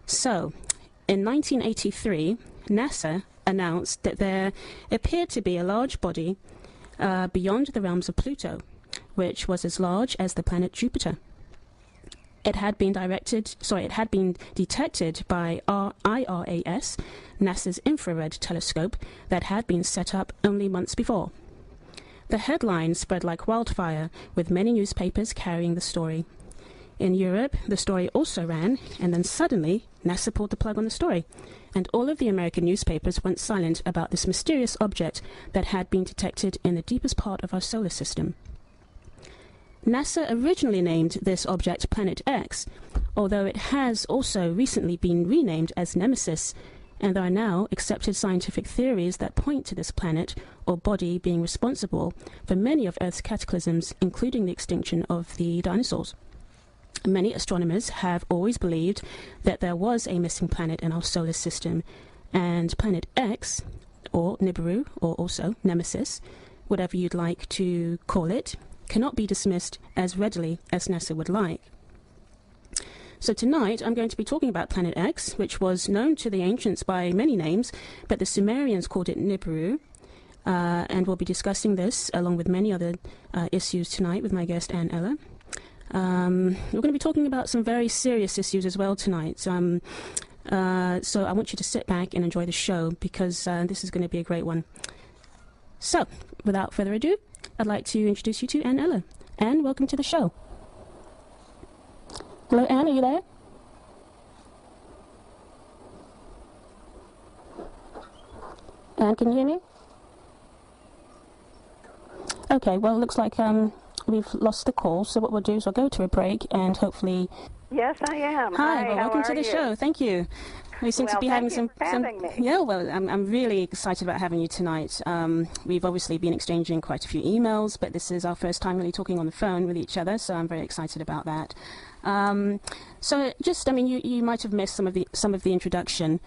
So, in 1983, NASA announced that there appeared to be a large body beyond the realms of Pluto, which was as large as the planet Jupiter. It had been detected by IRAS, NASA's infrared telescope that had been set up only months before. The headline spread like wildfire, with many newspapers carrying the story. In Europe, the story also ran, and then suddenly, NASA pulled the plug on the story, and all of the American newspapers went silent about this mysterious object that had been detected in the deepest part of our solar system. NASA originally named this object Planet X, although it has also recently been renamed as Nemesis, and there are now accepted scientific theories that point to this planet or body being responsible for many of Earth's cataclysms, including the extinction of the dinosaurs. Many astronomers have always believed that there was a missing planet in our solar system, and Planet X, or Nibiru, or also Nemesis, whatever you'd like to call it, cannot be dismissed as readily as NASA would like. So tonight I'm going to be talking about Planet X, which was known to the ancients by many names, but the Sumerians called it Nibiru, and we'll be discussing this along with many other issues tonight with my guest Anne Eller. We're going to be talking about some very serious issues as well tonight. So I want you to sit back and enjoy the show, because this is going to be a great one. So, without further ado, I'd like to introduce you to Anne Eller. Anne, welcome to the show. Hello, Anne, are you there? Anne, can you hear me? Okay, well, it looks like we've lost the call, so what we'll do is we'll go to a break and hopefully... Yes, I am. Hi, well, welcome to the show. Thank you. We seem to be having some... Yeah, well, I'm really excited about having you tonight. We've obviously been exchanging quite a few emails, but this is our first time really talking on the phone with each other, so I'm very excited about that. So just, I mean, you might have missed some of the introduction.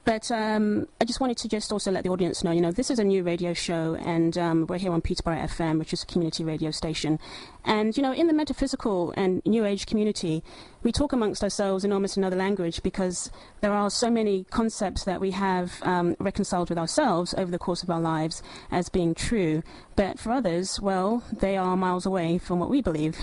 But I just wanted to just also let the audience know, you know, this is a new radio show, and we're here on Peterborough FM, which is a community radio station. And, you know, in the metaphysical and New Age community, we talk amongst ourselves in almost another language, because there are so many concepts that we have reconciled with ourselves over the course of our lives as being true. But for others, well, they are miles away from what we believe.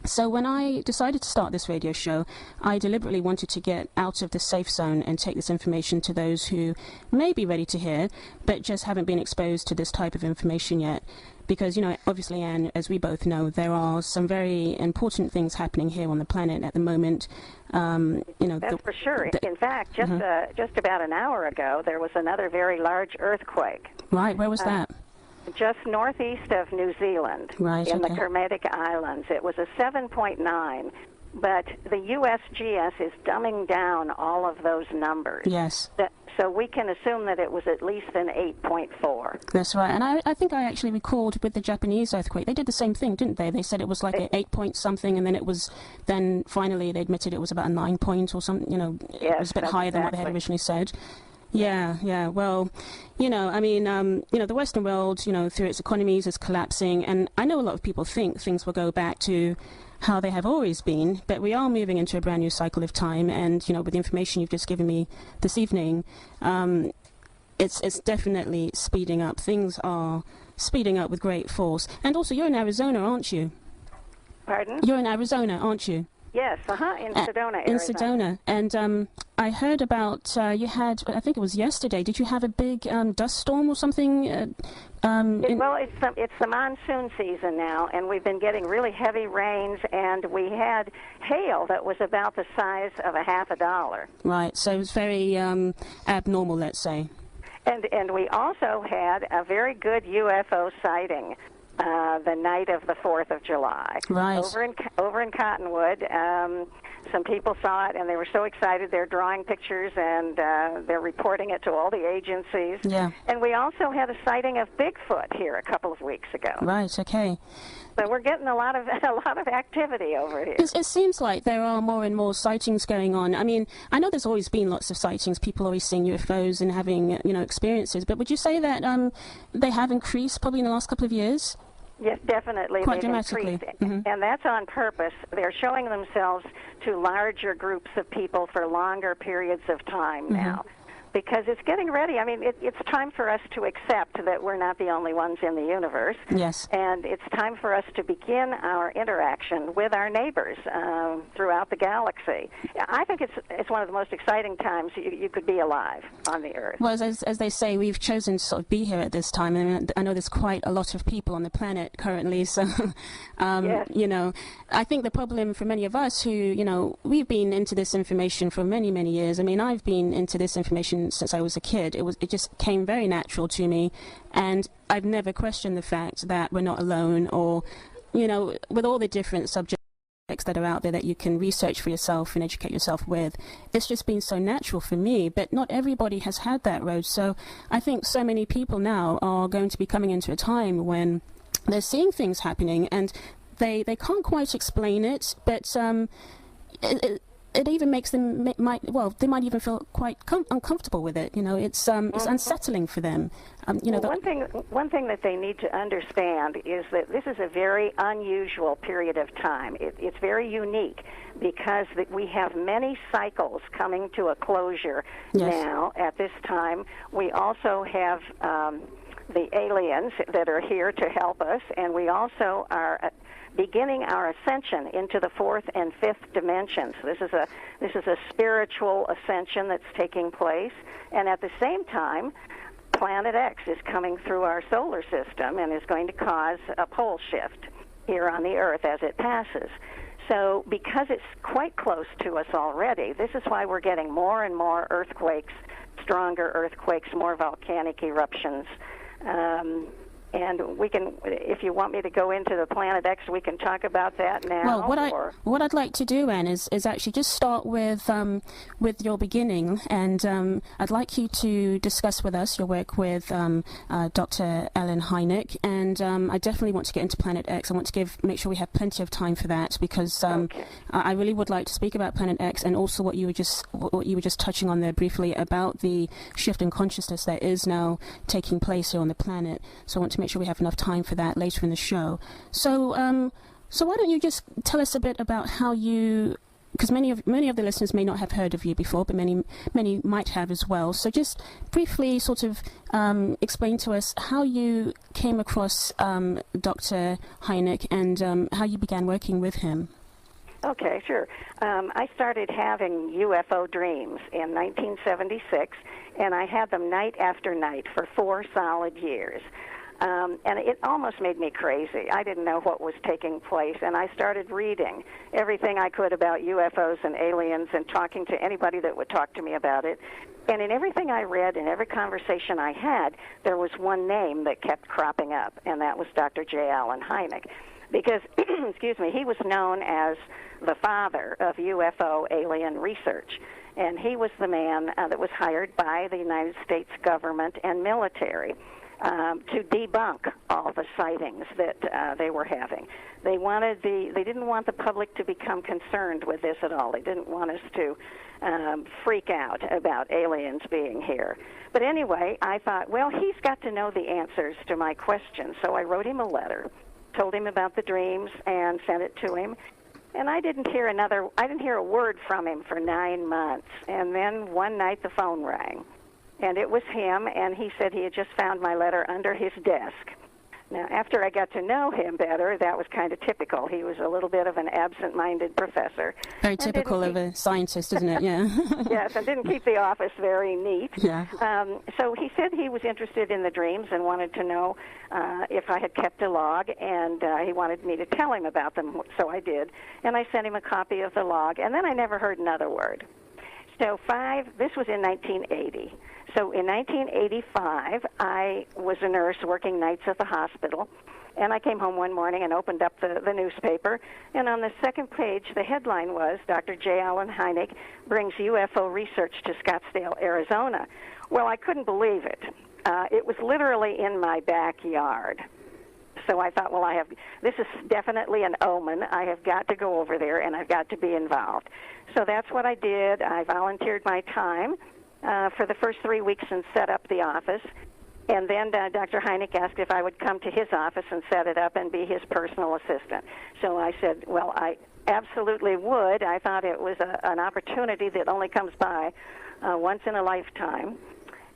So when I decided to start this radio show, I deliberately wanted to get out of the safe zone and take this information to those who may be ready to hear, but just haven't been exposed to this type of information yet. Because, you know, obviously, Anne, as we both know, there are some very important things happening here on the planet at the moment. You know, that's for sure. In fact, just about an hour ago, there was another very large earthquake. Right, where was that? Just northeast of New Zealand, right, in the Kermadec Islands. It was a 7.9, but the USGS is dumbing down all of those numbers. Yes. So we can assume that it was at least an 8.4. That's right. And I think I actually recalled with the Japanese earthquake, they did the same thing, didn't they? They said it was like an 8-point-something, and then finally they admitted it was about a 9-point or something, you know, yes, it was a bit higher than what they had originally said. Yeah. Well, you know, I mean, you know, the Western world, you know, through its economies is collapsing, and I know a lot of people think things will go back to how they have always been, but we are moving into a brand new cycle of time, and, you know, with the information you've just given me this evening, it's definitely speeding up. Things are speeding up with great force. And also, you're in Arizona, aren't you? Pardon? You're in Arizona, aren't you? Yes, in Sedona, Arizona. In Sedona. And I heard about, you had, I think it was yesterday, did you have a big dust storm or something? Well, it's the monsoon season now, and we've been getting really heavy rains, and we had hail that was about the size of a $50. Right, so it was very abnormal, let's say. And we also had a very good UFO sighting the night of the 4th of July. Right. Over in Cottonwood. Some people saw it, and they were so excited. They're drawing pictures, and they're reporting it to all the agencies. Yeah. And we also had a sighting of Bigfoot here a couple of weeks ago. Right, okay. So we're getting a lot of activity over here. It seems like there are more and more sightings going on. I mean, I know there's always been lots of sightings. People always seeing UFOs and having, you know, experiences. But would you say that they have increased probably in the last couple of years? Yes, definitely. Quite dramatically. And that's on purpose. They're showing themselves to larger groups of people for longer periods of time now. Because it's getting ready. I mean, it's time for us to accept that we're not the only ones in the universe. Yes. And it's time for us to begin our interaction with our neighbors throughout the galaxy. I think it's one of the most exciting times you could be alive on the Earth. Well, as they say, we've chosen to sort of be here at this time. And I know there's quite a lot of people on the planet currently. So, Yes. you know, I think the problem for many of us who, you know, we've been into this information for many, many years. I mean, I've been into this information since I was a kid. It just came very natural to me, and I've never questioned the fact that we're not alone, or, you know, with all the different subjects that are out there that you can research for yourself and educate yourself with. It's just been so natural for me, but not everybody has had that road. So I think so many people now are going to be coming into a time when they're seeing things happening and they can't quite explain it, but it even makes them they might even feel quite uncomfortable with it. You know, it's unsettling for them. You know, one thing that they need to understand is that this is a very unusual period of time. It's very unique because we have many cycles coming to a closure now at this time. We also have the aliens that are here to help us, and we also are beginning our ascension into the fourth and fifth dimensions. This is a spiritual ascension that's taking place, and at the same time, Planet X is coming through our solar system and is going to cause a pole shift here on the Earth as it passes. So because it's quite close to us already, this is why we're getting more and more earthquakes, stronger earthquakes, more volcanic eruptions. And we can, if you want me to go into the Planet X, we can talk about that now. Well, what I'd like to do, Anne, is actually just start with your beginning, and I'd like you to discuss with us your work with Dr. Ellen Hynek, and I definitely want to get into Planet X. I want to make sure we have plenty of time for that, because I really would like to speak about Planet X, and also what you were just touching on there briefly about the shift in consciousness that is now taking place here on the planet. So I want to make sure we have enough time for that later in the show. So why don't you just tell us a bit about how you, because many of the listeners may not have heard of you before, but many might have as well. So just briefly sort of explain to us how you came across Dr. Hynek and how you began working with him. Okay, sure. I started having UFO dreams in 1976, and I had them night after night for 4 solid years. And it almost made me crazy. I didn't know what was taking place, and I started reading everything I could about UFOs and aliens and talking to anybody that would talk to me about it. And in everything I read, in every conversation I had, there was one name that kept cropping up, and that was Dr. J. Allen Hynek. Because, excuse me, he was known as the father of UFO alien research. And he was the man that was hired by the United States government and military to debunk all the sightings that they were having. They didn't want the public to become concerned with this at all. They didn't want us to freak out about aliens being here. But anyway, I thought, well, he's got to know the answers to my questions. So I wrote him a letter, told him about the dreams, and sent it to him. And I didn't hear a word from him for 9 months. And then one night the phone rang. And it was him, and he said he had just found my letter under his desk. Now, after I got to know him better, that was kind of typical. He was a little bit of an absent-minded professor. Very typical of a scientist, isn't it? Yeah. Yes, and didn't keep the office very neat. Yeah. So he said he was interested in the dreams and wanted to know if I had kept a log, and he wanted me to tell him about them, so I did. And I sent him a copy of the log, and then I never heard another word. So this was in 1980. So in 1985, I was a nurse working nights at the hospital, and I came home one morning and opened up the newspaper, and on the second page, the headline was, Dr. J. Allen Hynek brings UFO research to Scottsdale, Arizona. Well, I couldn't believe it. It was literally in my backyard. So I thought, well, this is definitely an omen. I have got to go over there, and I've got to be involved. So that's what I did. I volunteered my time for the first 3 weeks and set up the office. And then Dr. Hynek asked if I would come to his office and set it up and be his personal assistant. So I said, well, I absolutely would. I thought it was an opportunity that only comes by once in a lifetime.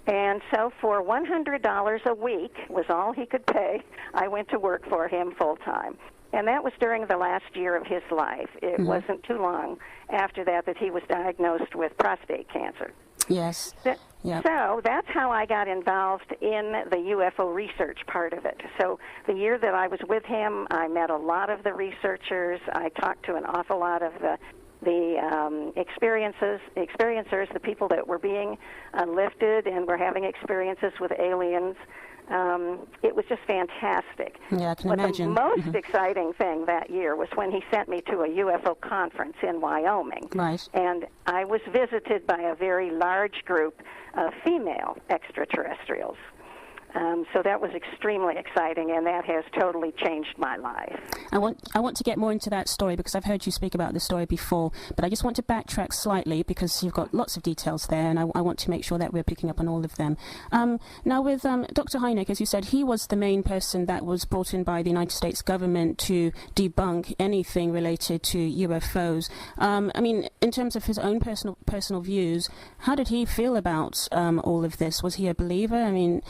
And so for $100 a week was all he could pay, I went to work for him full-time. And that was during the last year of his life. It wasn't too long after that he was diagnosed with prostate cancer. Yes. Yep. So that's how I got involved in the UFO research part of it. So the year that I was with him, I met a lot of the researchers. I talked to an awful lot of the experiencers, the people that were being lifted and were having experiences with aliens. It was just fantastic. Yeah, I can imagine. The most exciting thing that year was when he sent me to a UFO conference in Wyoming. Right. And I was visited by a very large group of female extraterrestrials. So that was extremely exciting, and that has totally changed my life. I want to get more into that story because I've heard you speak about the story before, but I just want to backtrack slightly because you've got lots of details there, and I want to make sure that we're picking up on all of them. Now, with Dr. Hynek, as you said, he was the main person that was brought in by the United States government to debunk anything related to UFOs. I mean, in terms of his own personal views, how did he feel about all of this? Was he a believer? I mean,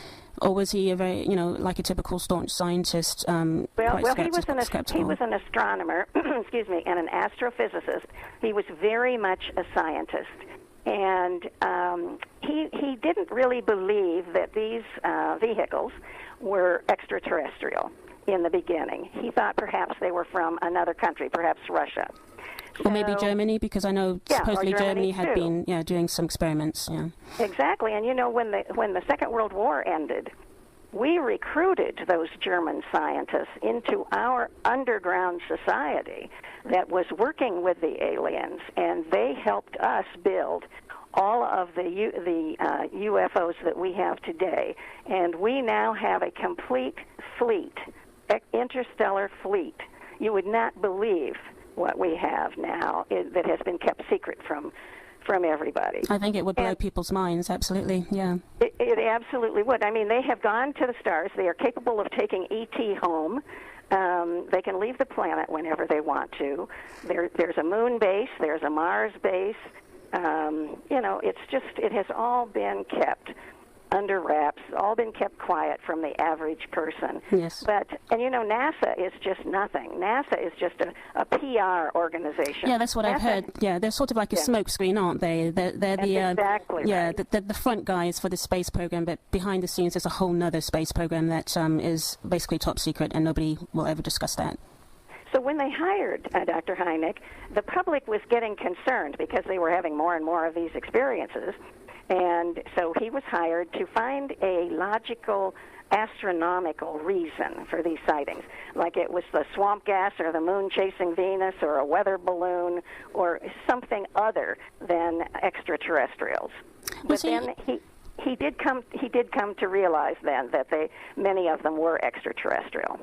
or was he a very, like a typical staunch scientist? Well, he was an astronomer, excuse me, and an astrophysicist. He was very much a scientist, and he didn't really believe that these vehicles were extraterrestrial in the beginning. He thought perhaps they were from another country, perhaps Russia. Or maybe Germany, because I know supposedly Germany had been doing some experiments. Yeah. Exactly, and when the Second World War ended, we recruited those German scientists into our underground society that was working with the aliens, and they helped us build all of the UFOs that we have today. And we now have a complete fleet, interstellar fleet. You would not believe what we have now that has been kept secret from everybody. I think it would blow people's minds, absolutely, yeah. It absolutely would. I mean, they have gone to the stars. They are capable of taking E.T. home. They can leave the planet whenever they want to. There's a moon base. There's a Mars base. It has all been kept under wraps, all been kept quiet from the average person. Yes. And NASA is just nothing. NASA is just a PR organization. Yeah, that's what I've heard. Yeah, they're sort of like a smokescreen, aren't they? They're exactly right. the front guys for the space program, but behind the scenes there's a whole nother space program that is basically top secret, and nobody will ever discuss that. So when they hired Dr. Hynek, the public was getting concerned because they were having more and more of these experiences. And so he was hired to find a logical, astronomical reason for these sightings, like it was the swamp gas or the moon chasing Venus or a weather balloon or something other than extraterrestrials. But then he did come to realize then that many of them were extraterrestrial.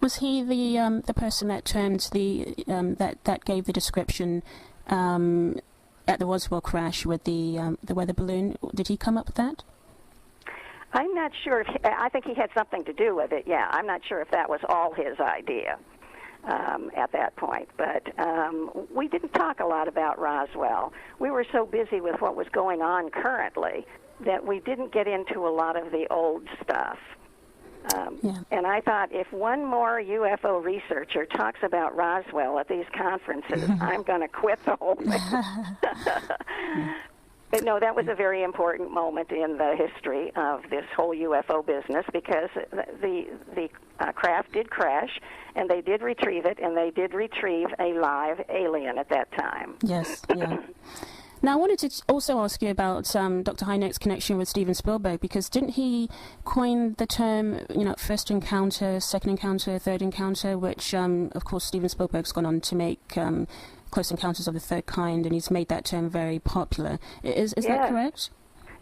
Was he the person that termed that gave the description at the Roswell crash with the weather balloon? Did he come up with that? I'm not sure. I think he had something to do with it, yeah. I'm not sure if that was all his idea at that point. But we didn't talk a lot about Roswell. We were so busy with what was going on currently that we didn't get into a lot of the old stuff. And I thought, if one more UFO researcher talks about Roswell at these conferences, I'm going to quit the whole thing. But no, that was a very important moment in the history of this whole UFO business because the craft did crash, and they did retrieve it, and they did retrieve a live alien at that time. Yes, yeah. Now, I wanted to also ask you about Dr. Hynek's connection with Steven Spielberg, because didn't he coin the term, first encounter, second encounter, third encounter, which, of course, Steven Spielberg's gone on to make Close Encounters of the Third Kind, and he's made that term very popular. Is that correct?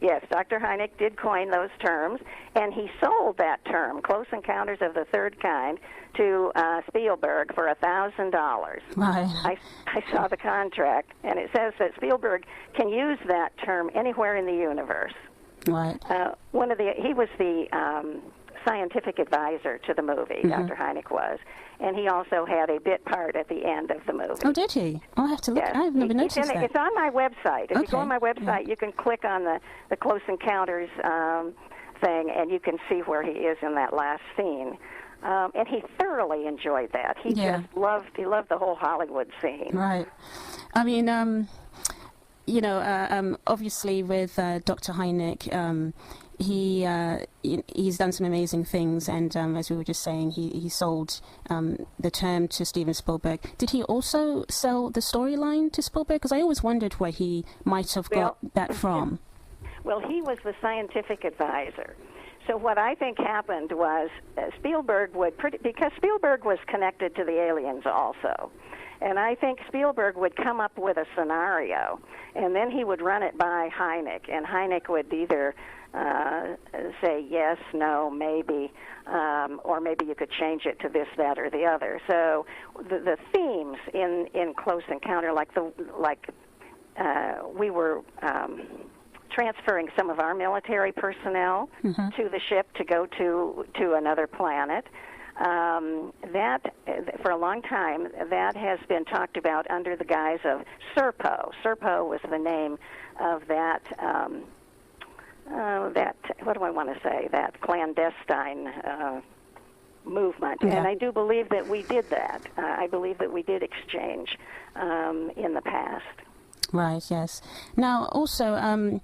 Yes, Dr. Hynek did coin those terms, and he sold that term, Close Encounters of the Third Kind, to Spielberg for $1,000. Right. I saw the contract, and it says that Spielberg can use that term anywhere in the universe. Right. He was the scientific advisor to the movie, Dr. Hynek was, and he also had a bit part at the end of the movie. Oh, did he? I'll have to look. Yes. I've never noticed that. It's on my website. If you go on my website, you can click on the Close Encounters thing, and you can see where he is in that last scene. And he thoroughly enjoyed that. He just loved the whole Hollywood scene. Right. I mean, obviously with Dr. Hynek, he's done some amazing things, and as we were just saying, he sold the term to Steven Spielberg. Did he also sell the storyline to Spielberg? Because I always wondered where he might have got that from. Well, he was the scientific advisor. So what I think happened was Spielberg because Spielberg was connected to the aliens also. And I think Spielberg would come up with a scenario, and then he would run it by Hynek, and Hynek would either say yes, no, maybe, or maybe you could change it to this, that, or the other. So the themes in Close Encounter, we were transferring some of our military personnel to the ship to go to another planet. That, for a long time, that has been talked about under the guise of Serpo. Serpo was the name of that, what do I want to say, that clandestine movement. Yeah. And I do believe that we did that. I believe that we did exchange in the past. Right, yes. Now, also,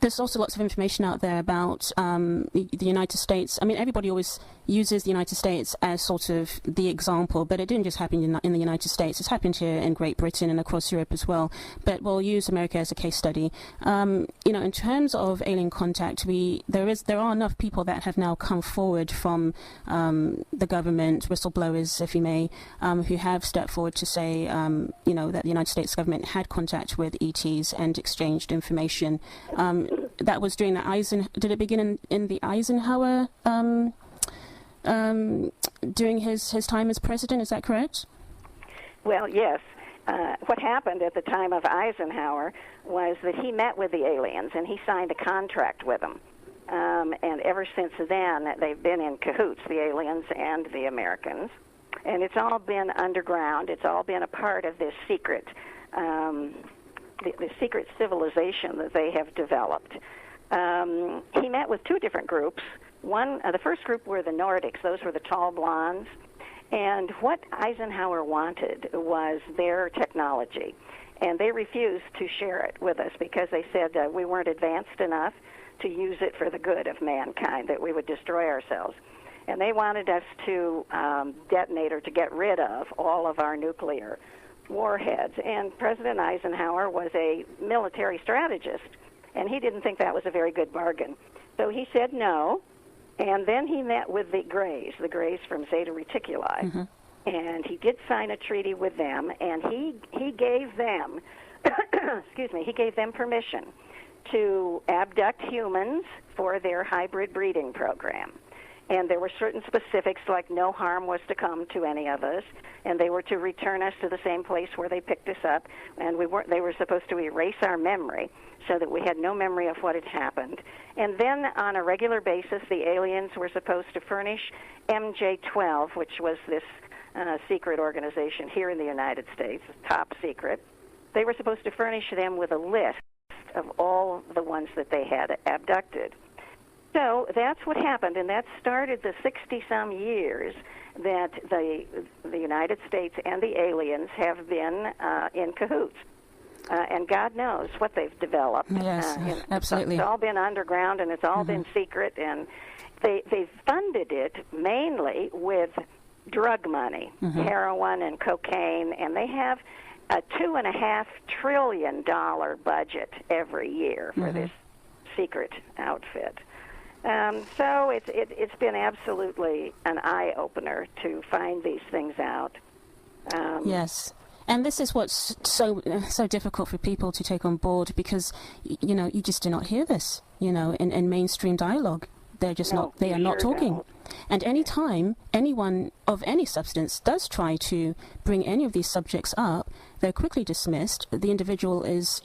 there's also lots of information out there about the United States. I mean, everybody always uses the United States as sort of the example, but it didn't just happen in the United States. It's happened here in Great Britain and across Europe as well. But we'll use America as a case study. In terms of alien contact, there are enough people that have now come forward from the government, whistleblowers, if you may, who have stepped forward to say, that the United States government had contact with ETs and exchanged information. That was during the did it begin in the Eisenhower, during his time as president? Is that correct? Well, yes. What happened at the time of Eisenhower was that he met with the aliens and he signed a contract with them. And ever since then, they've been in cahoots, the aliens and the Americans. And it's all been underground. It's all been a part of this secret the secret civilization that they have developed. He met with two different groups. The first group were the Nordics. Those were the tall blondes. And what Eisenhower wanted was their technology. And they refused to share it with us because they said we weren't advanced enough to use it for the good of mankind, that we would destroy ourselves. And they wanted us to detonate or to get rid of all of our nuclear warheads. And President Eisenhower was a military strategist, and he didn't think that was a very good bargain. So he said no, and then he met with the Greys from Zeta Reticuli, and he did sign a treaty with them, and he gave them, he gave them permission to abduct humans for their hybrid breeding program. And there were certain specifics, like no harm was to come to any of us, and they were to return us to the same place where they picked us up, and they were supposed to erase our memory so that we had no memory of what had happened. And then on a regular basis, the aliens were supposed to furnish MJ-12, which was this secret organization here in the United States, top secret. They were supposed to furnish them with a list of all the ones that they had abducted. So that's what happened, and that started the 60-some years that the United States and the aliens have been in cahoots. And God knows what they've developed. Yes, absolutely. It's all been underground, and it's all been secret, and they funded it mainly with drug money, heroin and cocaine, and they have a $2.5 trillion budget every year for this secret outfit. So it's been absolutely an eye-opener to find these things out. Yes. And this is what's so difficult for people to take on board, because, you just do not hear this, in mainstream dialogue. They're just they are not talking. Don't. And any time anyone of any substance does try to bring any of these subjects up, they're quickly dismissed. The individual is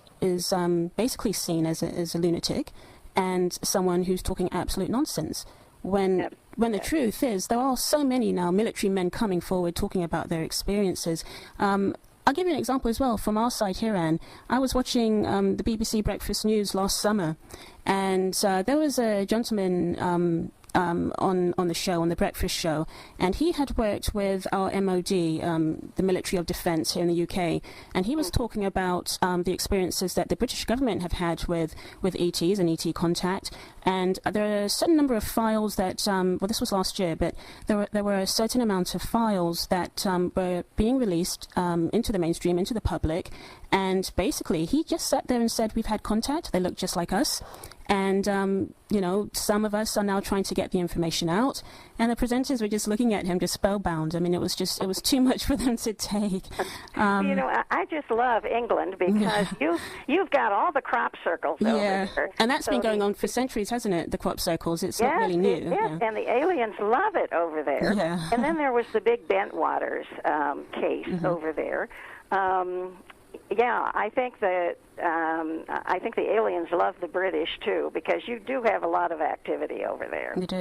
basically seen as a lunatic, and someone who's talking absolute nonsense. When the truth is, there are so many now military men coming forward talking about their experiences. I'll give you an example as well from our side here, Anne. I was watching the BBC Breakfast News last summer, and there was a gentleman on the show, on the breakfast show, and he had worked with our MOD, the Military of Defence here in the UK, and he was talking about the experiences that the British government have had with ETs and ET contact. And there are a certain number of files that, well, this was last year, but there were a certain amount of files that were being released into the mainstream, into the public, and basically he just sat there and said, we've had contact, they look just like us. And, some of us are now trying to get the information out. And the presenters were just looking at him, just spellbound. I mean, it was too much for them to take. I just love England because you've got all the crop circles over there. And that's been going on for centuries, hasn't it, the crop circles? It's not really new. Yes, and the aliens love it over there. Yeah. And then there was the big Bentwaters case over there. I think that I think the aliens love the British too, because you do have a lot of activity over there. You do,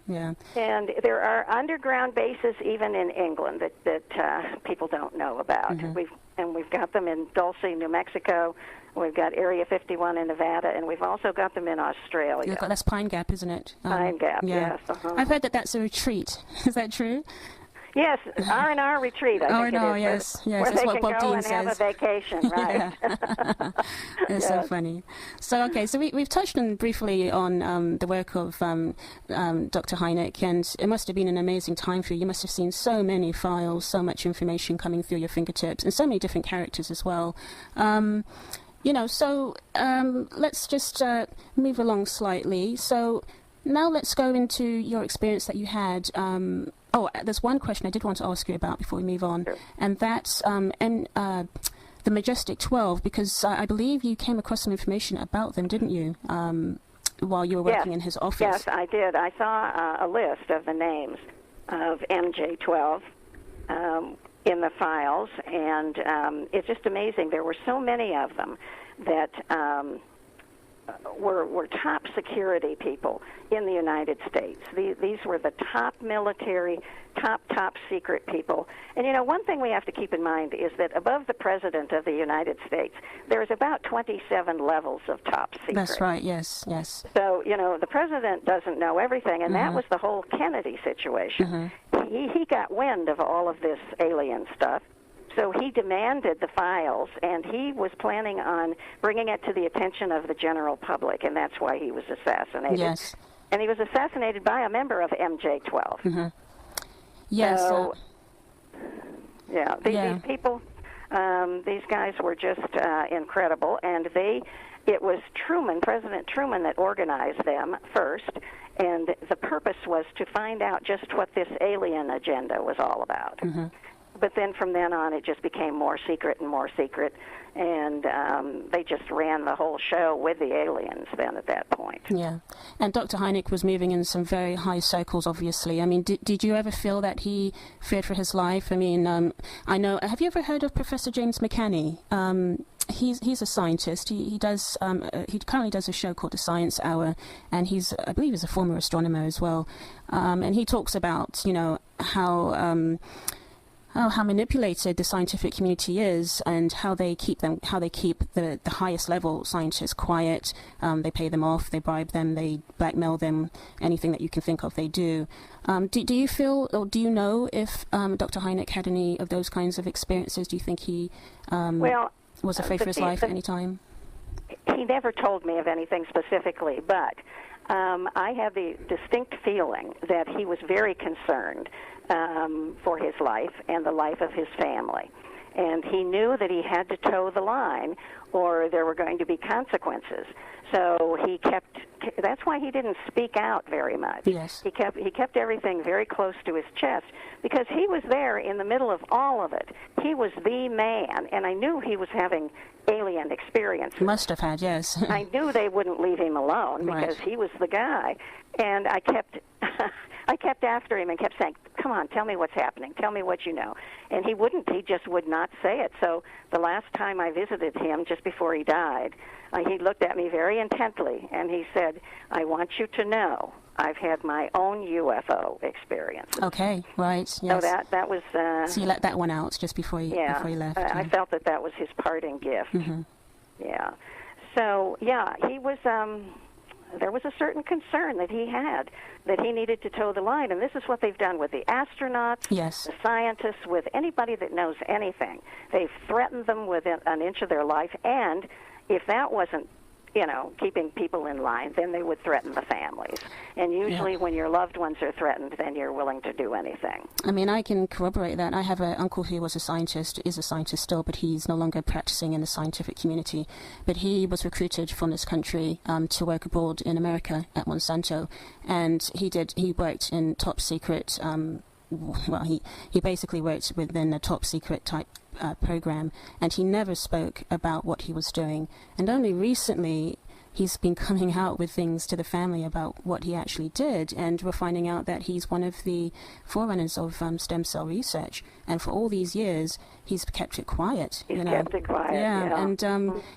yeah. And there are underground bases even in England that people don't know about. We've got them in Dulce, New Mexico. We've got Area 51 in Nevada, and we've also got them in Australia. That's Pine Gap, isn't it? Pine Gap, yeah. Yes. I've heard that that's a retreat. Is that true? Yes, R&R retreat, I think it is. Yes, where that's they what can Bob go Dean and says. have a vacation, right? It's so funny. So, we've touched on briefly on the work of Dr. Hynek, and it must have been an amazing time for you. You must have seen so many files, so much information coming through your fingertips, and so many different characters as well. Let's just move along slightly. So now let's go into your experience that you had. There's one question I did want to ask you about before we move on, Sure. and that's the Majestic 12, because I believe you came across some information about them, didn't you, while you were working in his office? Yes, I did. I saw a list of the names of MJ-12 in the files, and it's just amazing. There were so many of them that were top security people in the United States. These were the top military, top secret people. And, one thing we have to keep in mind is that above the President of the United States, there's about 27 levels of top secret. That's right, yes. So, the President doesn't know everything, and that was the whole Kennedy situation. He got wind of all of this alien stuff. So he demanded the files, and he was planning on bringing it to the attention of the general public, and that's why he was assassinated. Yes. And he was assassinated by a member of MJ-12. Yes. So, these people, these guys were just incredible, and it was President Truman that organized them first, and the purpose was to find out just what this alien agenda was all about. But then from then on, it just became more secret, and they just ran the whole show with the aliens then at that point. Yeah, and Dr. Hynek was moving in some very high circles, obviously. I mean, did you ever feel that he feared for his life? I mean, I know, have you ever heard of Professor James McCanney? He's a scientist. He currently does a show called The Science Hour, and I believe he's a former astronomer as well. And he talks about, how manipulated the scientific community is, and how they keep the highest level scientists quiet. They pay them off, they bribe them, they blackmail them, anything that you can think of they do. Do you feel, or do you know if Dr. Hynek had any of those kinds of experiences? Do you think he was afraid for his life at any time? He never told me of anything specifically, but I have the distinct feeling that he was very concerned for his life and the life of his family. And he knew that he had to toe the line or there were going to be consequences. So that's why he didn't speak out very much. Yes. He kept everything very close to his chest because he was there in the middle of all of it. He was the man, and I knew he was having alien experiences. Must have had, yes. I knew they wouldn't leave him alone because he was the guy. And I kept after him and kept saying, come on, tell me what's happening. Tell me what you know. And he wouldn't. He just would not say it. So the last time I visited him, just before he died, he looked at me very intently, and he said, I want you to know I've had my own UFO experience. Okay, right, yes. So that was... so you let that one out just before you left. I felt that was his parting gift. Mm-hmm. Yeah. So, yeah, he was... there was a certain concern that he had, that he needed to toe the line. And this is what they've done with the astronauts, yes, the scientists, with anybody that knows anything. They've threatened them within an inch of their life, and if that wasn't, keeping people in line, then they would threaten the families. And usually when your loved ones are threatened, then you're willing to do anything. I mean, I can corroborate that. I have an uncle who was is a scientist still, but he's no longer practicing in the scientific community. But he was recruited from this country to work abroad in America at Monsanto. And he worked in top secret, he basically worked within a top secret type program, and he never spoke about what he was doing. And only recently he's been coming out with things to the family about what he actually did, and we're finding out that he's one of the forerunners of stem cell research. And for all these years, he's kept it quiet. He's kept it quiet. Yeah,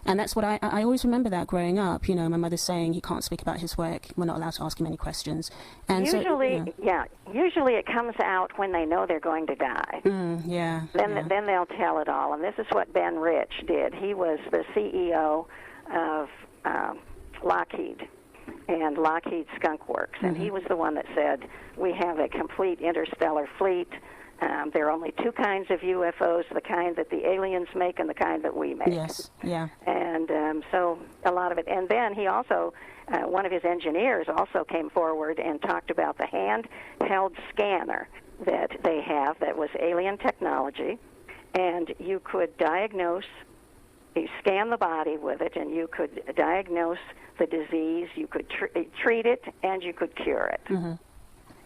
and that's what I always remember that growing up. My mother saying he can't speak about his work. We're not allowed to ask him any questions. And usually it comes out when they know they're going to die. Then they'll tell it all. And this is what Ben Rich did. He was the CEO of Lockheed and Lockheed Skunk Works, and he was the one that said, we have a complete interstellar fleet. There are only two kinds of UFOs, the kind that the aliens make and the kind that we make. Yes, yeah. And so a lot of it. And then he also, one of his engineers also came forward and talked about the handheld scanner that they have that was alien technology, and you could you scan the body with it, and you could diagnose the disease, you could treat it, and you could cure it. Mm-hmm.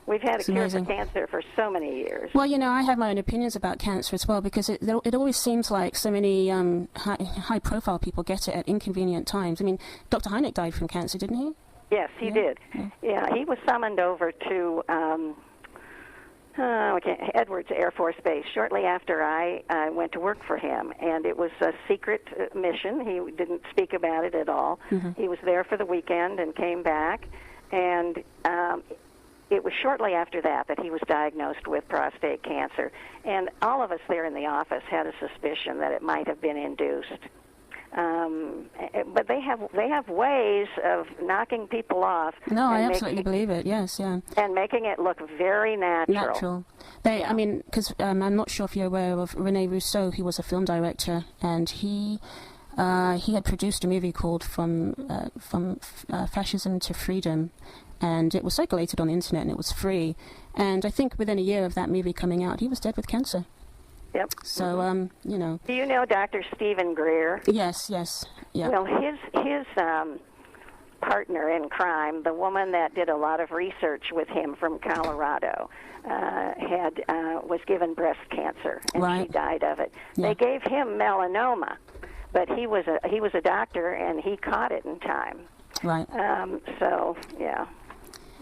We've had a cure for cancer for so many years. Well, I have my own opinions about cancer as well, because it always seems like so many high-profile people get it at inconvenient times. I mean, Dr. Hynek died from cancer, didn't he? Yes, he did. Yeah, he was summoned over to Edwards Air Force Base shortly after I went to work for him, and it was a secret mission. He didn't speak about it at all. Mm-hmm. He was there for the weekend and came back, and it was shortly after that he was diagnosed with prostate cancer, and all of us there in the office had a suspicion that it might have been induced. But they have ways of knocking people off. No, I absolutely believe it. Yes, yeah. And making it look very natural. I mean, because I'm not sure if you're aware of Rene Rousseau. He was a film director, and he had produced a movie called From Fascism to Freedom, and it was circulated on the internet, and it was free. And I think within a year of that movie coming out, he was dead with cancer. Yep. So, Do you know Dr. Stephen Greer? Yes. Yeah. Well, his partner in crime, the woman that did a lot of research with him from Colorado, was given breast cancer, and she died of it. Yeah. They gave him melanoma, but he was a doctor, and he caught it in time. Right. So, yeah.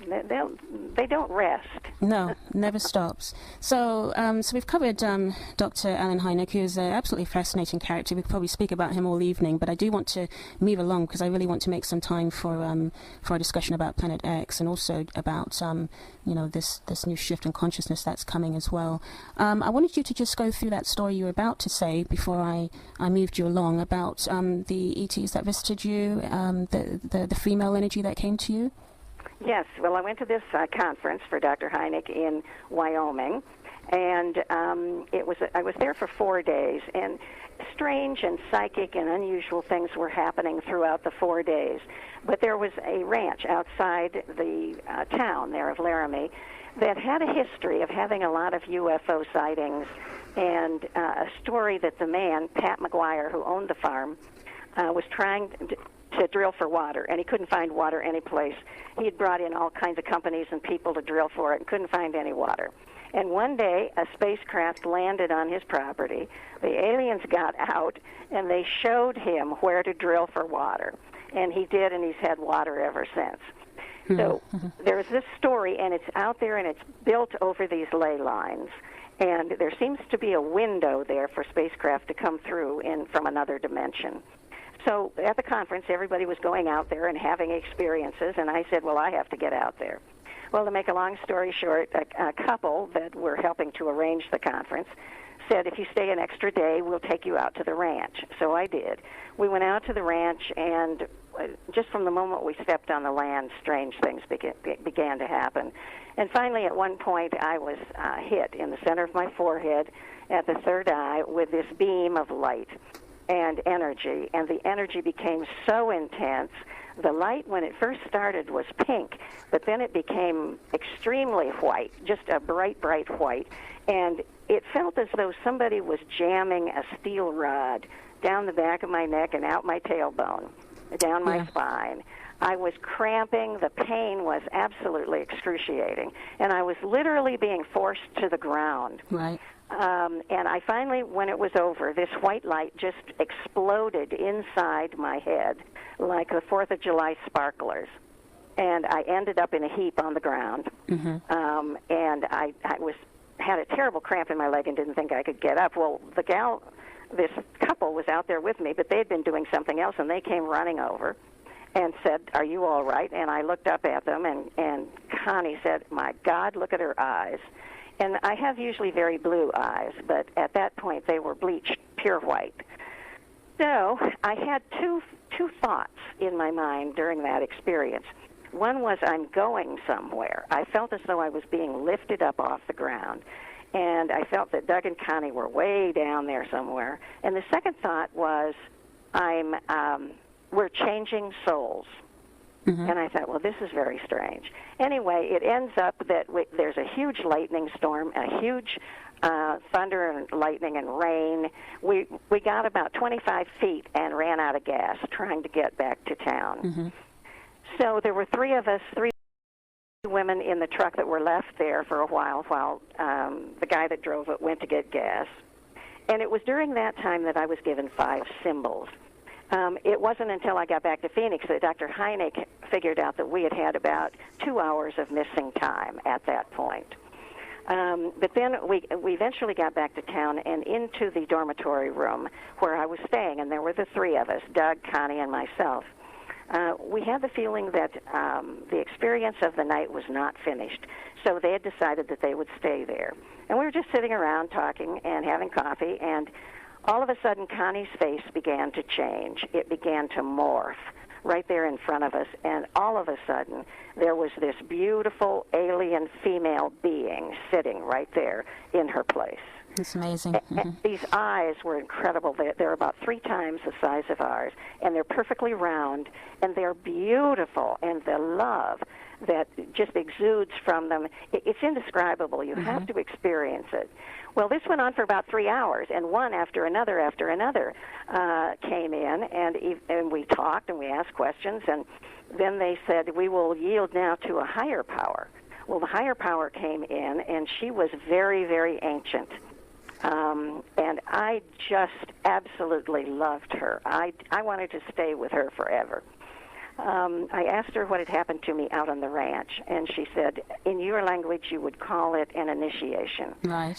They don't rest. No, never stops. So we've covered Dr. Alan Hynek, who's an absolutely fascinating character. We could probably speak about him all evening, but I do want to move along because I really want to make some time for our discussion about Planet X, and also about this new shift in consciousness that's coming as well. I wanted you to just go through that story you were about to say before I moved you along about the ETs that visited you, the female energy that came to you. Yes, well, I went to this conference for Dr. Hynek in Wyoming, and I was there for 4 days, and strange and psychic and unusual things were happening throughout the 4 days. But there was a ranch outside the town there of Laramie that had a history of having a lot of UFO sightings, and a story that the man, Pat McGuire, who owned the farm, was trying to drill for water, and he couldn't find water anyplace. He had brought in all kinds of companies and people to drill for it and couldn't find any water. And one day, a spacecraft landed on his property. The aliens got out, and they showed him where to drill for water. And he did, and he's had water ever since. So there's this story, and it's out there, and it's built over these ley lines. And there seems to be a window there for spacecraft to come through from another dimension. So at the conference, everybody was going out there and having experiences, and I said, well, I have to get out there. Well, to make a long story short, a couple that were helping to arrange the conference said, if you stay an extra day, we'll take you out to the ranch. So I did. We went out to the ranch, and just from the moment we stepped on the land, strange things began to happen. And finally, at one point, I was hit in the center of my forehead at the third eye with this beam of light and energy, and the energy became so intense. The light, when it first started, was pink, but then it became extremely white, just a bright, bright white, and it felt as though somebody was jamming a steel rod down the back of my neck and out my tailbone, down my spine. I was cramping. The pain was absolutely excruciating, and I was literally being forced to the ground. Right. And I finally, when it was over, this white light just exploded inside my head like the 4th of July sparklers. And I ended up in a heap on the ground. And I had a terrible cramp in my leg and didn't think I could get up. Well, this couple was out there with me, but they had been doing something else, and they came running over and said, are you all right? And I looked up at them, and Connie said, my God, look at her eyes. And I have usually very blue eyes, but at that point they were bleached pure white. So I had two thoughts in my mind during that experience. One was, I'm going somewhere. I felt as though I was being lifted up off the ground, and I felt that Doug and Connie were way down there somewhere. And the second thought was, we're changing souls. And I thought, well, this is very strange. Anyway, it ends up that there's a huge lightning storm, a huge thunder and lightning and rain. We got about 25 feet and ran out of gas trying to get back to town. So there were three women in the truck that were left there for a while the guy that drove it went to get gas. And it was during that time that I was given 5 symbols. It wasn't until I got back to Phoenix that Dr. Hynek figured out that we had had about 2 hours of missing time at that point. But then we eventually got back to town and into the dormitory room where I was staying, and there were the 3 of us, Doug, Connie, and myself. We had the feeling that the experience of the night was not finished, so they had decided that they would stay there. And we were just sitting around talking and having coffee, and all of a sudden, Connie's face began to change. It began to morph right there in front of us, and all of a sudden, there was this beautiful alien female being sitting right there in her place. It's amazing. And these eyes were incredible. They're about 3 times the size of ours, and they're perfectly round, and they're beautiful, and the love that just exudes from them, it's indescribable. You have to experience it. Well, this went on for about 3 hours, and one after another came in, and we talked and we asked questions, and then they said, we will yield now to a higher power. Well, the higher power came in, and she was very, very ancient. And I just absolutely loved her. I wanted to stay with her forever. I asked her what had happened to me out on the ranch, and she said, in your language, you would call it an initiation. Right.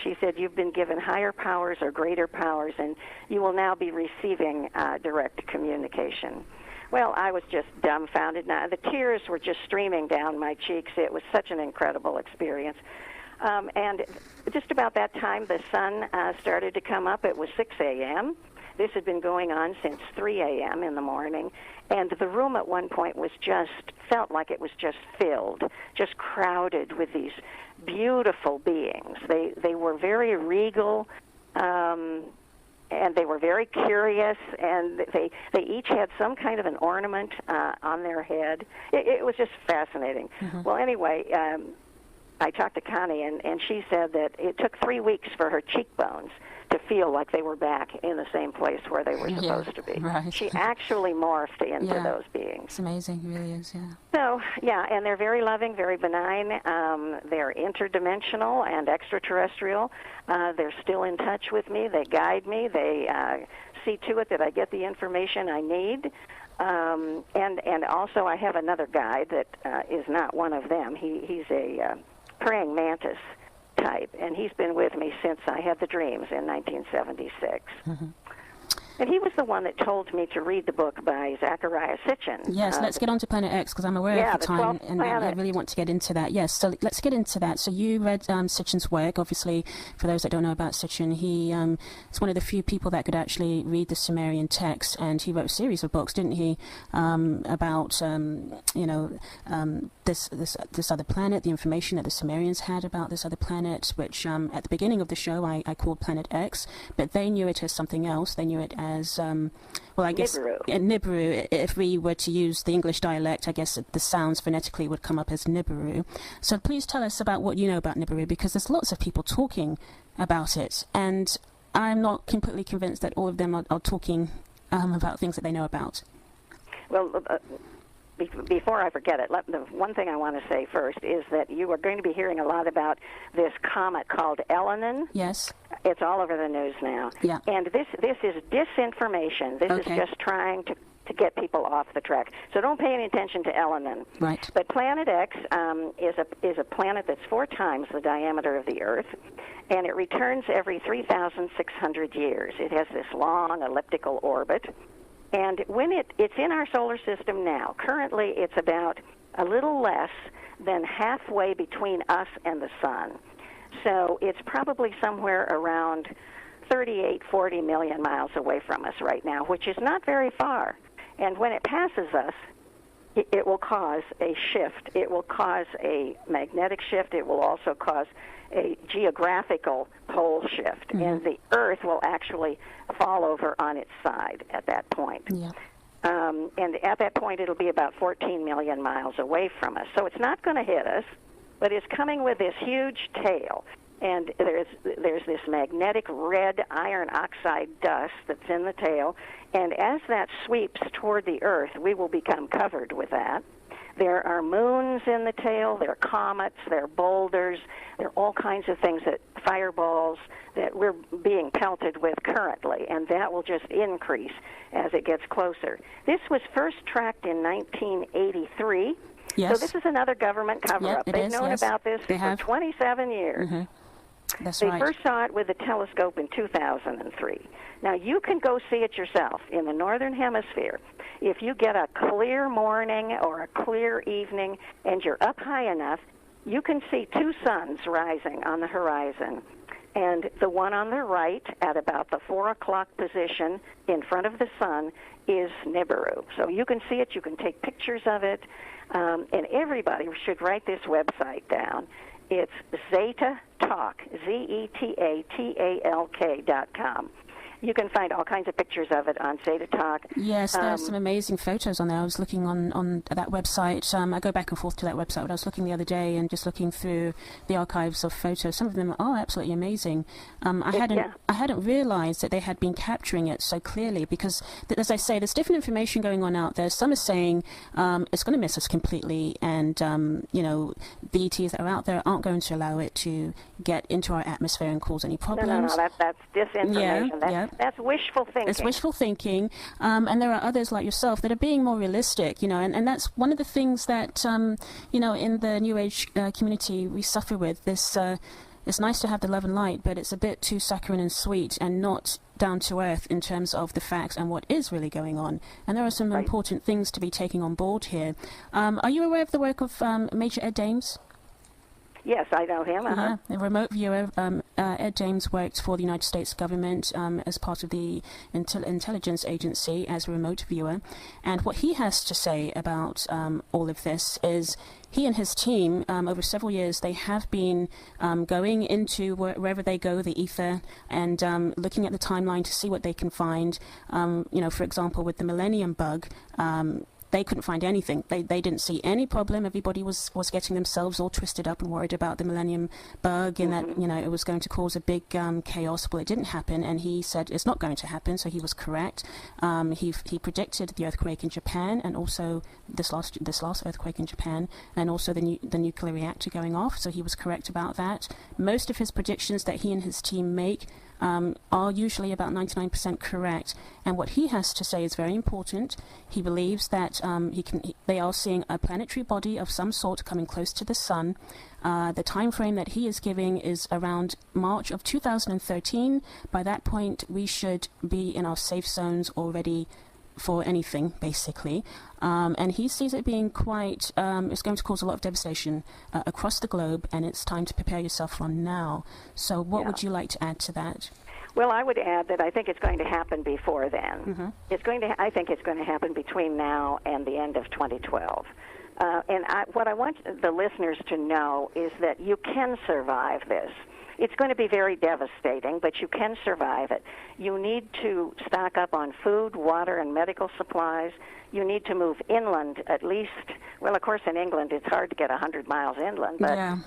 She said, you've been given higher powers or greater powers, and you will now be receiving direct communication. Well, I was just dumbfounded. Now, the tears were just streaming down my cheeks. It was such an incredible experience. And just about that time, the sun started to come up. It was 6 a.m. This had been going on since 3 a.m. in the morning, and the room at one point felt like it was just filled, just crowded with these beautiful beings. They were very regal, and they were very curious, and they each had some kind of an ornament on their head. It was just fascinating. Well, anyway, I talked to Connie, and she said that it took 3 weeks for her cheekbones to feel like they were back in the same place where they were supposed to be. Right. She actually morphed into those beings. It's amazing, it really is, yeah. So, yeah, and they're very loving, very benign. They're interdimensional and extraterrestrial. They're still in touch with me. They guide me. They see to it that I get the information I need. And also I have another guide that is not one of them. He's a praying mantis type, and he's been with me since I had the dreams in 1976. Mm-hmm. And he was the one that told me to read the book by Zecharia Sitchin. Yes, let's get on to Planet X, because I'm aware of the time, and I really want to get into that. Yes, so let's get into that. So you read Sitchin's work. Obviously, for those that don't know about Sitchin, he is one of the few people that could actually read the Sumerian text, and he wrote a series of books, didn't he, about, this other planet, the information that the Sumerians had about this other planet, which at the beginning of the show I called Planet X, but they knew it as something else. They knew it as, I guess, Nibiru. If we were to use the English dialect, I guess the sounds phonetically would come up as Nibiru. So please tell us about what you know about Nibiru, because there's lots of people talking about it, and I'm not completely convinced that all of them are talking about things that they know about. Well, before I forget it, the one thing I want to say first is that you are going to be hearing a lot about this comet called Elenin. Yes. It's all over the news now. Yeah. And this is disinformation. This is just trying to get people off the track. So don't pay any attention to Elenin. Right. But Planet X is a planet that's 4 times the diameter of the Earth, and it returns every 3,600 years. It has this long elliptical orbit. And when it's in our solar system now, currently it's about a little less than halfway between us and the sun. So it's probably somewhere around 38, 40 million miles away from us right now, which is not very far. And when it passes us, it will cause a shift. It will cause a magnetic shift. It will also cause a geographical pole shift, and the Earth will actually fall over on its side at that point. Yeah. And at that point, it'll be about 14 million miles away from us. So it's not going to hit us, but it's coming with this huge tail. And there's this magnetic red iron oxide dust that's in the tail, and as that sweeps toward the Earth, we will become covered with that. There are moons in the tail, there are comets, there are boulders, there are all kinds of things, fireballs that we're being pelted with currently, and that will just increase as it gets closer. This was first tracked in 1983, yes. So this is another government cover-up. Yep, They've known about this for 27 years. Mm-hmm. That's they right. first saw it with a telescope in 2003. Now, you can go see it yourself in the Northern Hemisphere. If you get a clear morning or a clear evening and you're up high enough, you can see 2 suns rising on the horizon. And the one on the right at about the 4 o'clock position in front of the sun is Nibiru. So you can see it, you can take pictures of it, and everybody should write this website down. It's Zeta Talk, ZETATALK.com. You can find all kinds of pictures of it on Zeta Talk. Yes, there are some amazing photos on there. I was looking on that website. I go back and forth to that website, but I was looking the other day and just looking through the archives of photos. Some of them are absolutely amazing. I hadn't realized that they had been capturing it so clearly because, as I say, there's different information going on out there. Some are saying it's going to miss us completely, and the ETs that are out there aren't going to allow it to get into our atmosphere and cause any problems. No, that's disinformation. That's wishful thinking. It's wishful thinking, and there are others like yourself that are being more realistic, and that's one of the things that, in the New Age community we suffer with. This, it's nice to have the love and light, but it's a bit too saccharine and sweet and not down to earth in terms of the facts and what is really going on. And there are some important things to be taking on board here. Are you aware of the work of Major Ed Dames? Yes, I know him. Yeah, a remote viewer. Ed Dames worked for the United States government as part of the intelligence agency as a remote viewer. And what he has to say about all of this is he and his team, over several years, they have been going into wherever they go, the ether, and looking at the timeline to see what they can find. For example, with the Millennium Bug, they couldn't find anything. They didn't see any problem. Everybody was getting themselves all twisted up and worried about the Millennium Bug and that, you know, it was going to cause a big chaos. Well, it didn't happen, and he said it's not going to happen, so he was correct. He predicted the earthquake in Japan, and also this last earthquake in Japan, and also the nuclear reactor going off, so he was correct about that. Most of his predictions that he and his team make are usually about 99% correct, and what he has to say is very important. He believes that they are seeing a planetary body of some sort coming close to the sun. The time frame that he is giving is around March of 2013. By that point, we should be in our safe zones already for anything, basically. And he sees it being quite, it's going to cause a lot of devastation across the globe, and it's time to prepare yourself from now. So what would you like to add to that? Well, I would add that I think it's going to happen before then. I think it's going to happen between now and the end of 2012. What I want the listeners to know is that you can survive this. It's going to be very devastating, but you can survive it. You need to stock up on food, water, and medical supplies. You need to move inland at least. Well, of course, in England, it's hard to get 100 miles inland. But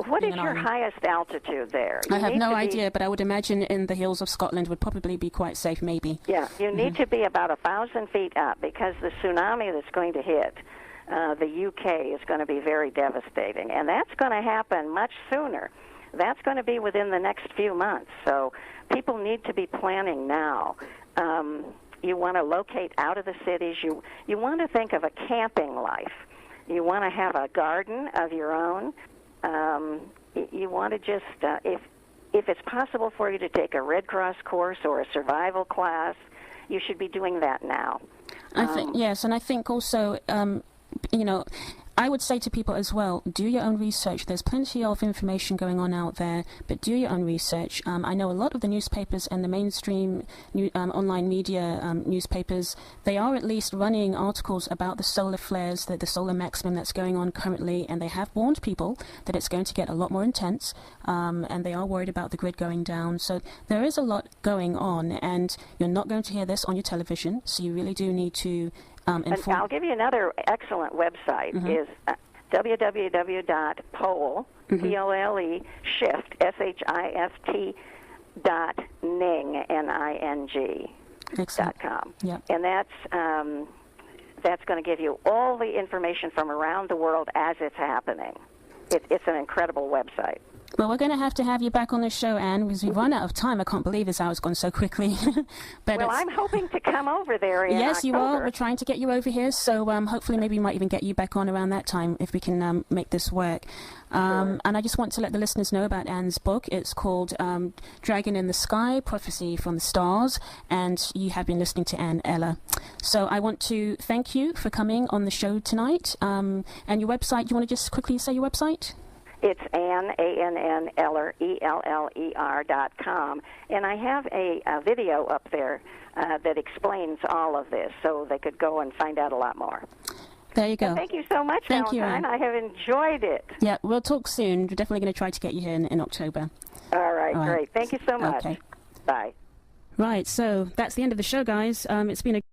what is your highest altitude there? I have no idea, but I would imagine in the hills of Scotland would probably be quite safe, maybe. Yeah, you need to be about 1,000 feet up, because the tsunami that's going to hit the UK is going to be very devastating, and that's going to happen much sooner. That's going to be within the next few months, so people need to be planning now. You want to locate out of the cities. You want to think of a camping life. You want to have a garden of your own. You want to just, if it's possible for you to take a Red Cross course or a survival class, you should be doing that now. I think, yes, and I think also, you know, I would say to people as well, do your own research. There's plenty of information going on out there, but do your own research. I know a lot of the newspapers and the mainstream online media newspapers, they are at least running articles about the solar flares, the solar maximum that's going on currently, and they have warned people that it's going to get a lot more intense, and they are worried about the grid going down. So there is a lot going on, and you're not going to hear this on your television, so you really do need to and I'll give you another excellent website, is www.pole, P-O-L-E, shift, S-H-I-F-T, .ning, N-I-N-G, .com. Yep. And that's going to give you all the information from around the world as it's happening. It's an incredible website. Well, we're going to have you back on the show, Anne, because we've run out of time. I can't believe this hour's gone so quickly. But well, I'm hoping to come over there in Yes, October. you are. We're trying to get you over here, so hopefully maybe we might even get you back on around that time if we can make this work. And I just want to let the listeners know about Anne's book. It's called Dragon in the Sky, Prophecy from the Stars, and you have been listening to Anne Eller. So I want to thank you for coming on the show tonight. And your website, you want to just quickly say your website? It's Ann, A-N-N, Eller, E-L-L-E-R.com. And I have a video up there that explains all of this, so they could go and find out a lot more. There you go. Well, thank you so much, Thank you, Valentine. I have enjoyed it. Yeah, we'll talk soon. We're definitely going to try to get you here in October. All right, great. Thank you so much. Okay. Bye. Right, so that's the end of the show, guys. It's been a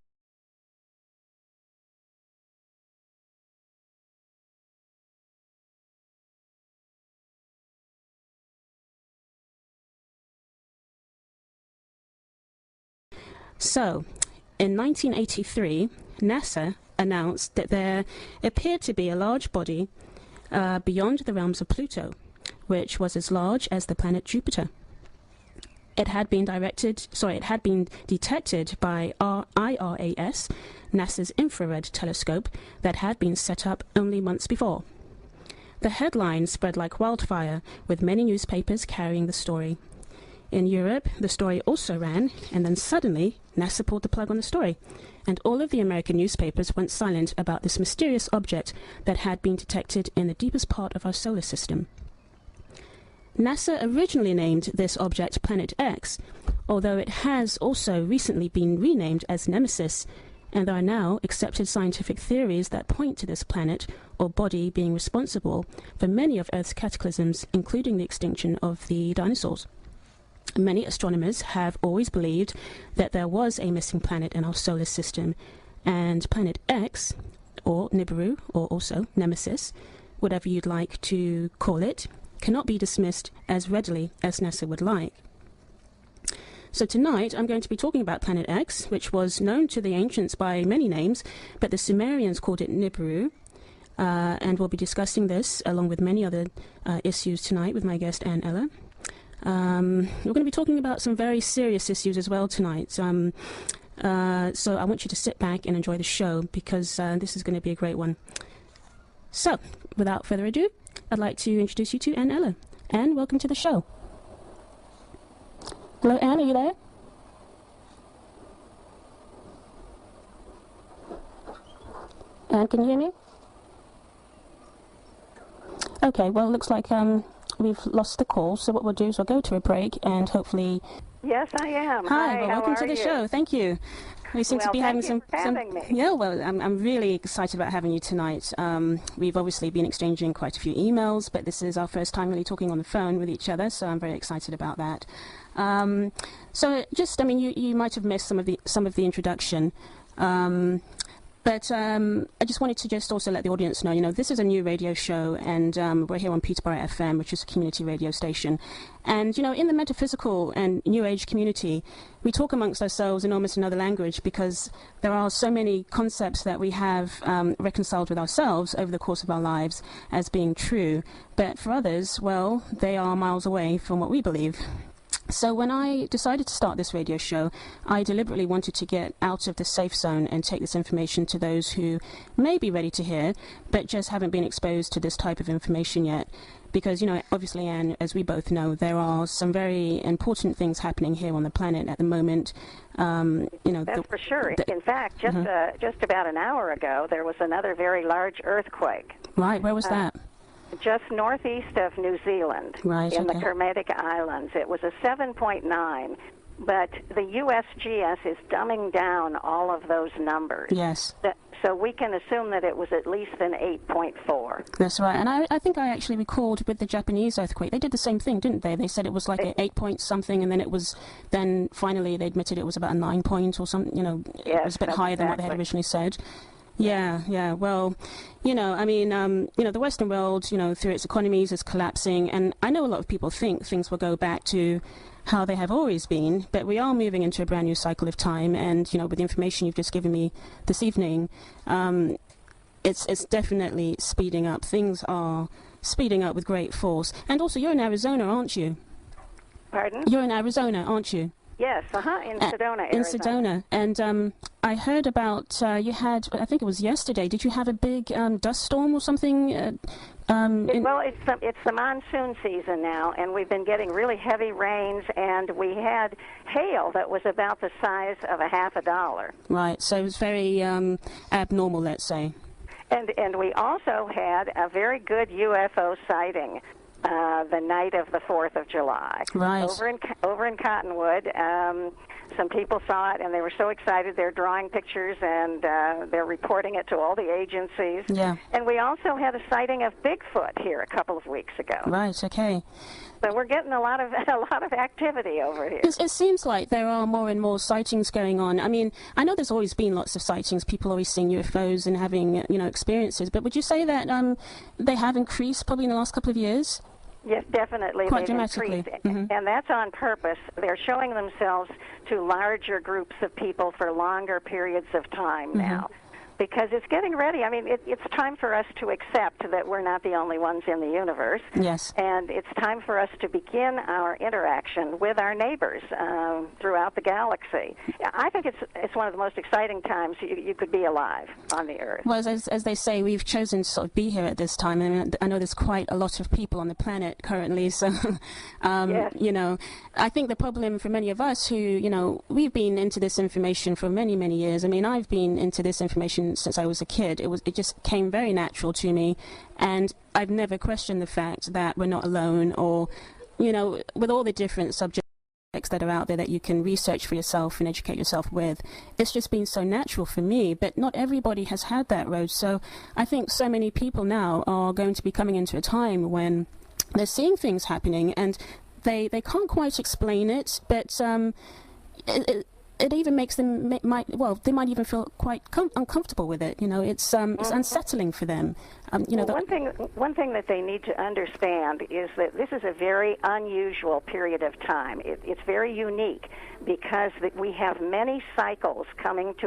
So, in 1983, NASA announced that there appeared to be a large body beyond the realms of Pluto, which was as large as the planet Jupiter. It had been detected by IRAS, NASA's infrared telescope that had been set up only months before. The headline spread like wildfire, with many newspapers carrying the story. In Europe, the story also ran, and then suddenly, NASA pulled the plug on the story, and all of the American newspapers went silent about this mysterious object that had been detected in the deepest part of our solar system. NASA originally named this object Planet X, although it has also recently been renamed as Nemesis, and there are now accepted scientific theories that point to this planet or body being responsible for many of Earth's cataclysms, including the extinction of the dinosaurs. Many astronomers have always believed that there was a missing planet in our solar system, And Planet X, or Nibiru, or also Nemesis, whatever you'd like to call it, cannot be dismissed as readily as NASA would like. So tonight I'm going to be talking about Planet X, which was known to the ancients by many names, but the Sumerians called it Nibiru. And we'll be discussing this along with many other issues tonight with my guest Anne Eller. We're going to be talking about some very serious issues as well tonight. So I want you to sit back and enjoy the show, because this is going to be a great one. So, without further ado, I'd like to introduce you to Anne Eller. Anne, welcome to the show. Hello, Anne, are you there? Anne, can you hear me? Okay, well, it looks like we've lost the call, so what we'll do is we'll go to a break and hopefully... Yes, I am. Hi, well, welcome to the show. Thank you. We seem to be having some... Me. Yeah, well, I'm really excited about having you tonight. We've obviously been exchanging quite a few emails, but this is our first time really talking on the phone with each other, so I'm very excited about that. So just, I mean, you might have missed some of the introduction. But I just wanted to just also let the audience know, you know, this is a new radio show, and we're here on Peterborough FM, which is a community radio station. And, you know, in the metaphysical and New Age community, we talk amongst ourselves in almost another language, because there are so many concepts that we have reconciled with ourselves over the course of our lives as being true. But for others, well, they are miles away from what we believe. So when I decided to start this radio show, I deliberately wanted to get out of the safe zone and take this information to those who may be ready to hear, but just haven't been exposed to this type of information yet. Because, you know, obviously, Anne, as we both know, there are some very important things happening here on the planet at the moment. You know, that's for sure. In fact, just about an hour ago, there was another very large earthquake. Right, where was that? Just northeast of New Zealand, right, in the Kermadec Islands. It was a 7.9, but the USGS is dumbing down all of those numbers. Yes. So we can assume that it was at least an 8.4. That's right. And I think I actually recalled with the Japanese earthquake, they did the same thing, didn't they? They said it was like an 8-point-something, and then finally they admitted it was about a 9-point or something, you know, yes, it was a bit higher than what they had originally said. Yeah. Well, you know, I mean, you know, the Western world, you know, through its economies is collapsing, and I know a lot of people think things will go back to how they have always been, but we are moving into a brand new cycle of time, and, you know, with the information you've just given me this evening, it's definitely speeding up. Things are speeding up with great force. And also, you're in Arizona, aren't you? Pardon? You're in Arizona, aren't you? Yes, in Sedona, Arizona. In Sedona. And I heard about, you had, I think it was yesterday, did you have a big dust storm or something? Well, it's the monsoon season now, and we've been getting really heavy rains, and we had hail that was about the size of $50. Right, so it was very abnormal, let's say. And we also had a very good UFO sighting the night of the 4th of July. Right. Over in Cottonwood. Some people saw it, and they were so excited. They're drawing pictures, and they're reporting it to all the agencies. Yeah. And we also had a sighting of Bigfoot here a couple of weeks ago. Right, okay. So we're getting a lot of activity over here. It seems like there are more and more sightings going on. I mean, I know there's always been lots of sightings, people always seeing UFOs and having, you know, experiences, but would you say that they have increased probably in the last couple of years? Yes, definitely. Quite dramatically. Mm-hmm. And that's on purpose. They're showing themselves to larger groups of people for longer periods of time now. Because it's getting ready. I mean, it's time for us to accept that we're not the only ones in the universe. Yes. And it's time for us to begin our interaction with our neighbors throughout the galaxy. I think it's one of the most exciting times you could be alive on the Earth. Well, as they say, we've chosen to sort of be here at this time. I mean, I know there's quite a lot of people on the planet currently, so, yes. You know, I think the problem for many of us who, you know, we've been into this information for many, many years. I mean, I've been into this information since I was a kid. It just came very natural to me, and I've never questioned the fact that we're not alone, or, you know, with all the different subjects that are out there that you can research for yourself and educate yourself with. It's just been so natural for me, but not everybody has had that road. So I think so many people now are going to be coming into a time when they're seeing things happening, and they can't quite explain it, but it even makes them they might even feel quite uncomfortable with it. It's unsettling for them. One thing that they need to understand is that this is a very unusual period of time. It's very unique because we have many cycles coming to a